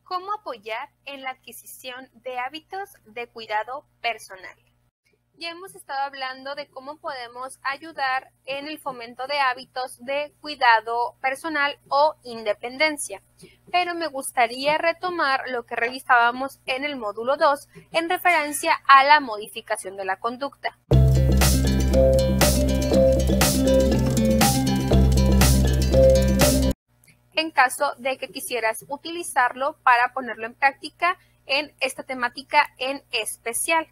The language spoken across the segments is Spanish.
¿Cómo apoyar en la adquisición de hábitos de cuidado personal? Ya hemos estado hablando de cómo podemos ayudar en el fomento de hábitos de cuidado personal o independencia, pero me gustaría retomar lo que revisábamos en el módulo 2 en referencia a la modificación de la conducta. En caso de que quisieras utilizarlo para ponerlo en práctica en esta temática en especial.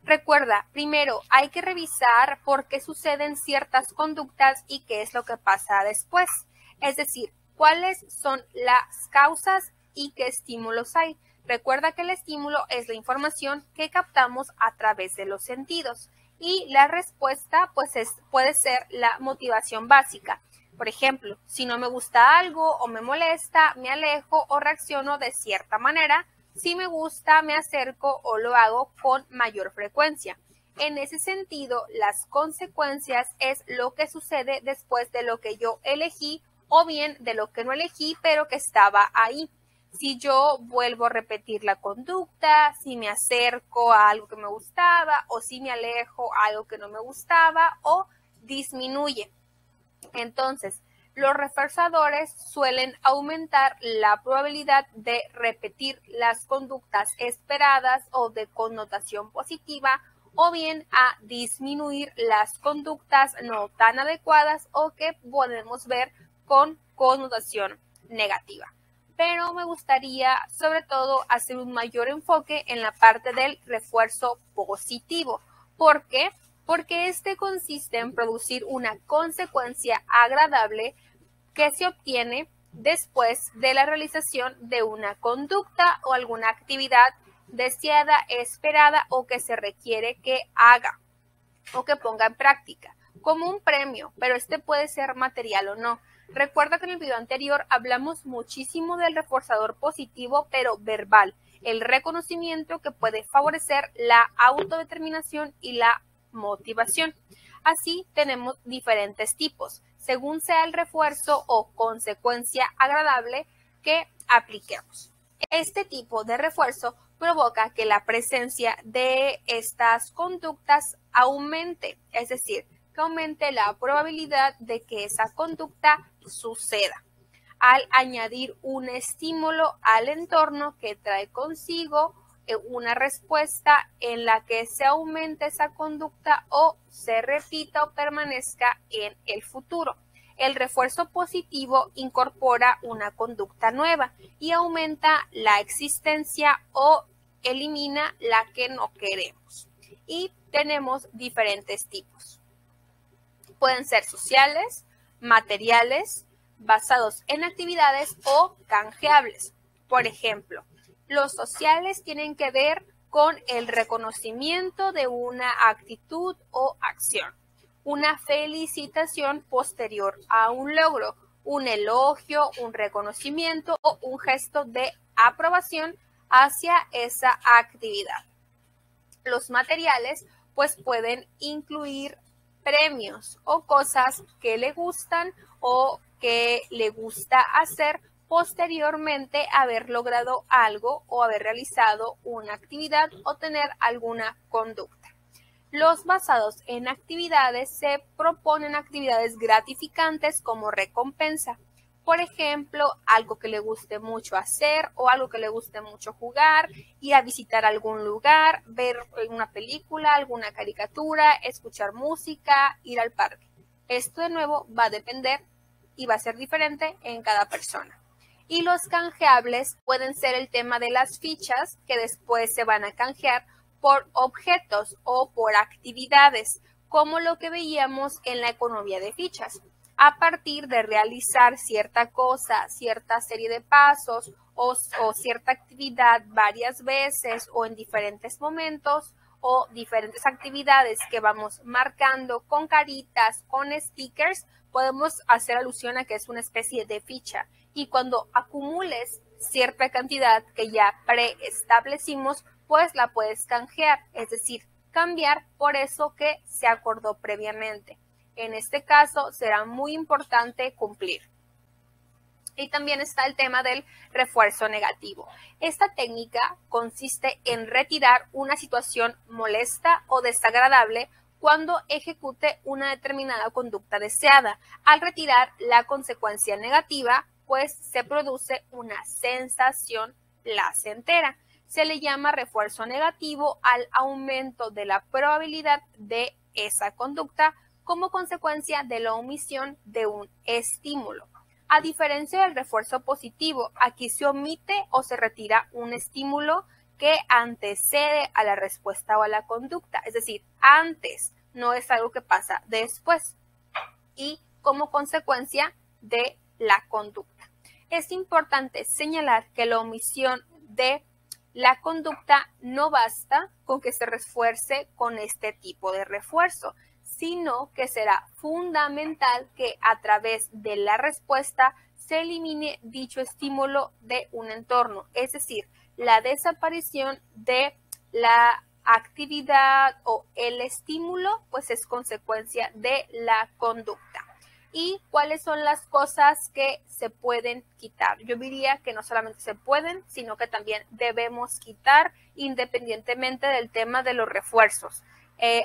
Recuerda, primero hay que revisar por qué suceden ciertas conductas y qué es lo que pasa después. Es decir, cuáles son las causas y qué estímulos hay. Recuerda que el estímulo es la información que captamos a través de los sentidos y la respuesta puede ser la motivación básica. Por ejemplo, si no me gusta algo o me molesta, me alejo o reacciono de cierta manera. Si me gusta, me acerco o lo hago con mayor frecuencia. En ese sentido, las consecuencias es lo que sucede después de lo que yo elegí o bien de lo que no elegí, pero que estaba ahí. Si yo vuelvo a repetir la conducta, si me acerco a algo que me gustaba o si me alejo a algo que no me gustaba o disminuye. Entonces, los reforzadores suelen aumentar la probabilidad de repetir las conductas esperadas o de connotación positiva o bien a disminuir las conductas no tan adecuadas o que podemos ver con connotación negativa. Pero me gustaría sobre todo hacer un mayor enfoque en la parte del refuerzo positivo. ¿Por qué? Porque este consiste en producir una consecuencia agradable que se obtiene después de la realización de una conducta o alguna actividad deseada, esperada o que se requiere que haga o que ponga en práctica, como un premio, pero este puede ser material o no. Recuerda que en el video anterior hablamos muchísimo del reforzador positivo, pero verbal, el reconocimiento que puede favorecer la autodeterminación y la motivación. Así tenemos diferentes tipos, según sea el refuerzo o consecuencia agradable que apliquemos. Este tipo de refuerzo provoca que la presencia de estas conductas aumente, es decir, que aumente la probabilidad de que esa conducta suceda. Al añadir un estímulo al entorno que trae consigo una respuesta en la que se aumente esa conducta o se repita o permanezca en el futuro. El refuerzo positivo incorpora una conducta nueva y aumenta la existencia o elimina la que no queremos. Y tenemos diferentes tipos. Pueden ser sociales, materiales, basados en actividades o canjeables. Por ejemplo, los sociales tienen que ver con el reconocimiento de una actitud o acción, una felicitación posterior a un logro, un elogio, un reconocimiento o un gesto de aprobación hacia esa actividad. Los materiales pues pueden incluir premios o cosas que le gustan o que le gusta hacer posteriormente haber logrado algo o haber realizado una actividad o tener alguna conducta. Los basados en actividades se proponen actividades gratificantes como recompensa. Por ejemplo, algo que le guste mucho hacer o algo que le guste mucho jugar, ir a visitar algún lugar, ver una película, alguna caricatura, escuchar música, ir al parque. Esto de nuevo va a depender y va a ser diferente en cada persona. Y los canjeables pueden ser el tema de las fichas que después se van a canjear por objetos o por actividades, como lo que veíamos en la economía de fichas. A partir de realizar cierta cosa, cierta serie de pasos o cierta actividad varias veces o en diferentes momentos o diferentes actividades que vamos marcando con caritas, con stickers, podemos hacer alusión a que es una especie de ficha. Y cuando acumules cierta cantidad que ya preestablecimos, pues la puedes canjear, es decir, cambiar por eso que se acordó previamente. En este caso será muy importante cumplir. Y también está el tema del refuerzo negativo. Esta técnica consiste en retirar una situación molesta o desagradable cuando ejecute una determinada conducta deseada. Al retirar la consecuencia negativa, pues se produce una sensación placentera. Se le llama refuerzo negativo al aumento de la probabilidad de esa conducta como consecuencia de la omisión de un estímulo. A diferencia del refuerzo positivo, aquí se omite o se retira un estímulo que antecede a la respuesta o a la conducta, es decir, antes, no es algo que pasa después y como consecuencia de la conducta. Es importante señalar que la omisión de la conducta no basta con que se refuerce con este tipo de refuerzo, sino que será fundamental que a través de la respuesta se elimine dicho estímulo de un entorno, es decir, la desaparición de la actividad o el estímulo, pues es consecuencia de la conducta. ¿Y cuáles son las cosas que se pueden quitar? Yo diría que no solamente se pueden, sino que también debemos quitar independientemente del tema de los refuerzos.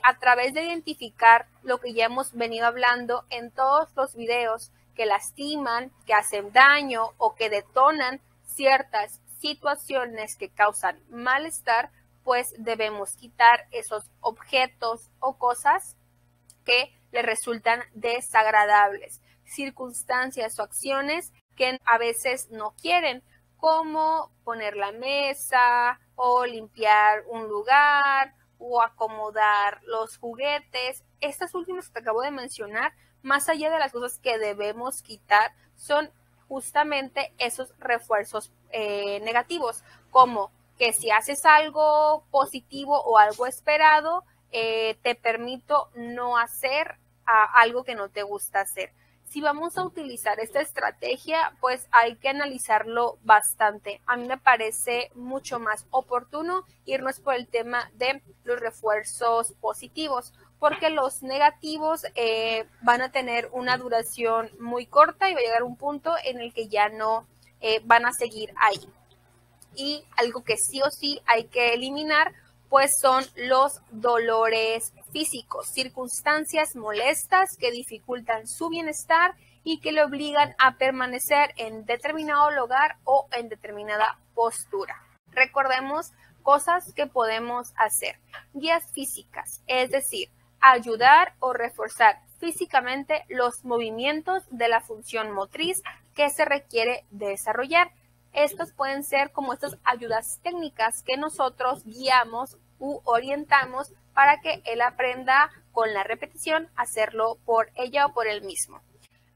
A través de identificar lo que ya hemos venido hablando en todos los videos que lastiman, que hacen daño o que detonan ciertas situaciones que causan malestar, pues debemos quitar esos objetos o cosas que le resultan desagradables, circunstancias o acciones que a veces no quieren, como poner la mesa o limpiar un lugar o acomodar los juguetes. Estas últimas que te acabo de mencionar, más allá de las cosas que debemos quitar, son justamente esos refuerzos negativos, como que si haces algo positivo o algo esperado, te permito no hacer algo que no te gusta hacer. Si vamos a utilizar esta estrategia, pues hay que analizarlo bastante. A mí me parece mucho más oportuno irnos por el tema de los refuerzos positivos, porque los negativos van a tener una duración muy corta y va a llegar un punto en el que ya no van a seguir ahí. Y algo que sí o sí hay que eliminar, pues son los dolores físicos, circunstancias molestas que dificultan su bienestar y que le obligan a permanecer en determinado lugar o en determinada postura. Recordemos cosas que podemos hacer. Guías físicas, es decir, ayudar o reforzar físicamente los movimientos de la función motriz que se requiere desarrollar. Estos pueden ser como estas ayudas técnicas que nosotros guiamos u orientamos para que él aprenda con la repetición a hacerlo por ella o por él mismo.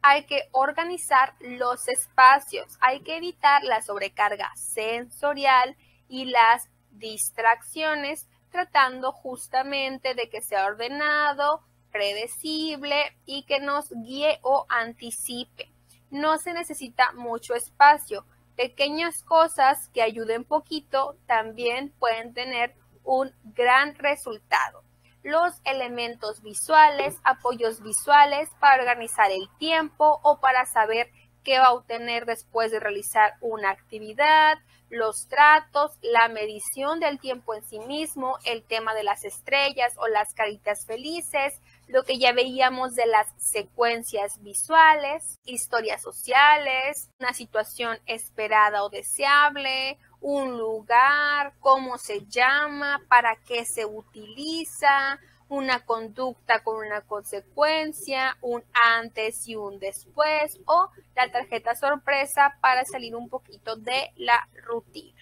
Hay que organizar los espacios, hay que evitar la sobrecarga sensorial y las distracciones, tratando justamente de que sea ordenado, predecible y que nos guíe o anticipe. No se necesita mucho espacio. Pequeñas cosas que ayuden poquito también pueden tener un gran resultado. Los elementos visuales, apoyos visuales para organizar el tiempo o para saber qué va a obtener después de realizar una actividad, los tratos, la medición del tiempo en sí mismo, el tema de las estrellas o las caritas felices, lo que ya veíamos de las secuencias visuales, historias sociales, una situación esperada o deseable, un lugar, cómo se llama, para qué se utiliza, una conducta con una consecuencia, un antes y un después, o la tarjeta sorpresa para salir un poquito de la rutina.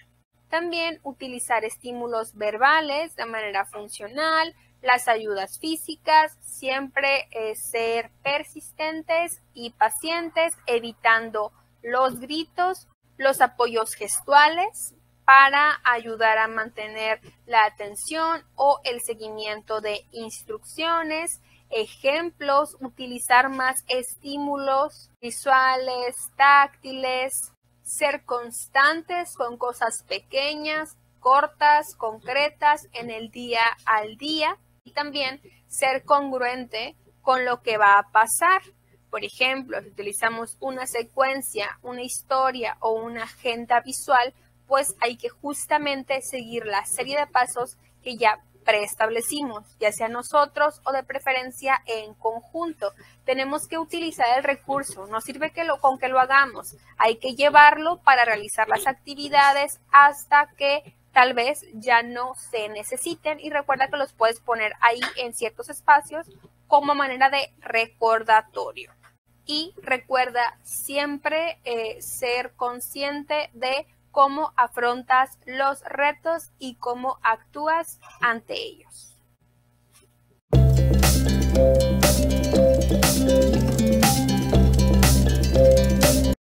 También utilizar estímulos verbales de manera funcional, las ayudas físicas, siempre ser persistentes y pacientes, evitando los gritos, los apoyos gestuales para ayudar a mantener la atención o el seguimiento de instrucciones, ejemplos, utilizar más estímulos visuales, táctiles, ser constantes con cosas pequeñas, cortas, concretas en el día al día y también ser congruente con lo que va a pasar. Por ejemplo, si utilizamos una secuencia, una historia o una agenda visual, pues hay que justamente seguir la serie de pasos que ya preestablecimos, ya sea nosotros o de preferencia en conjunto. Tenemos que utilizar el recurso, no sirve con que lo hagamos, hay que llevarlo para realizar las actividades hasta que tal vez ya no se necesiten, y recuerda que los puedes poner ahí en ciertos espacios como manera de recordatorio. Y recuerda siempre ser consciente de cómo afrontas los retos y cómo actúas ante ellos.